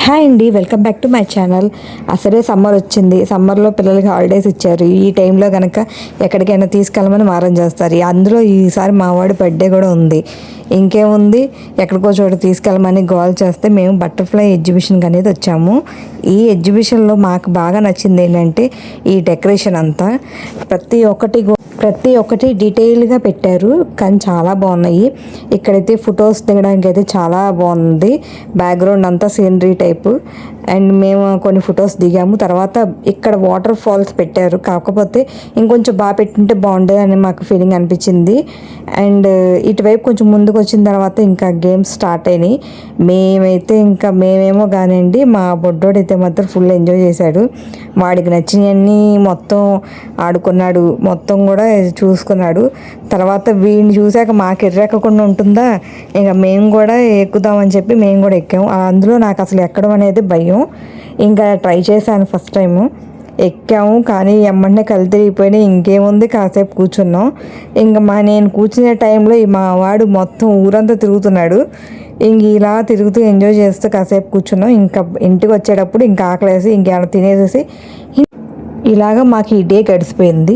Hi అండి, welcome back to my channel. అసలే summer వచ్చింది. సమ్మర్లో పిల్లలకి హాలిడేస్ ఇచ్చారు. ఈ టైంలో కనుక ఎక్కడికైనా తీసుకెళ్ళమని మారం చేస్తారు. అందులో ఈసారి మా వాడి బర్త్డే కూడా ఉంది. ఇంకేముంది, ఎక్కడికో చోట తీసుకెళ్ళమని గోల్ చేస్తే మేము బటర్ఫ్లై ఎగ్జిబిషన్కి అనేది వచ్చాము. ఈ ఎగ్జిబిషన్లో మాకు బాగా నచ్చింది ఏంటంటే ఈ డెకరేషన్ అంతా ప్రతి ఒక్కటి డీటెయిల్గా పెట్టారు, కానీ చాలా బాగున్నాయి. ఇక్కడైతే ఫొటోస్ దిగడానికి అయితే చాలా బాగుంది. బ్యాక్గ్రౌండ్ అంతా సీనరీ టైపు. అండ్ మేము కొన్ని ఫొటోస్ దిగాము. తర్వాత ఇక్కడ వాటర్ ఫాల్స్ పెట్టారు, కాకపోతే ఇంకొంచెం బాగా పెట్టుంటే బాగుండేది అని మాకు ఫీలింగ్ అనిపించింది. అండ్ ఇటువైపు కొంచెం ముందుకు వచ్చిన తర్వాత ఇంకా గేమ్స్ స్టార్ట్ అయినాయి. మేమేమో కానివ్వండి, మా బొడ్డోడైతే మాత్రం ఫుల్ ఎంజాయ్ చేశాడు. వాడికి నచ్చినవన్నీ మొత్తం ఆడుకున్నాడు, మొత్తం కూడా చూసుకున్నాడు. తర్వాత వీడిని చూశాక మాకు ఎర్రెక్కకుండా ఉంటుందా, ఇంకా మేము కూడా ఎక్కుదామని చెప్పి మేము కూడా ఎక్కాము. అందులో నాకు అసలు ఎక్కడం అనేది భయం. ఇంకా ట్రై చేశాను ఫస్ట్ టైము, ఎక్కాము. కానీ ఎమ్మటనే కళ్ళు తిరిగిపోయినాయి. ఇంకేముంది, కాసేపు కూర్చున్నాం. ఇంకా నేను కూర్చునే టైంలో మా వాడు మొత్తం ఊరంతా తిరుగుతున్నాడు. ఇంక ఇలా తిరుగుతూ ఎంజాయ్ చేస్తూ కాసేపు కూర్చున్నాం. ఇంకా ఇంటికి వచ్చేటప్పుడు ఇంకా ఆకలేసి ఇంకేమైనా తినేసేసి ఇలాగ మాకు ఈ డే గడిచిపోయింది.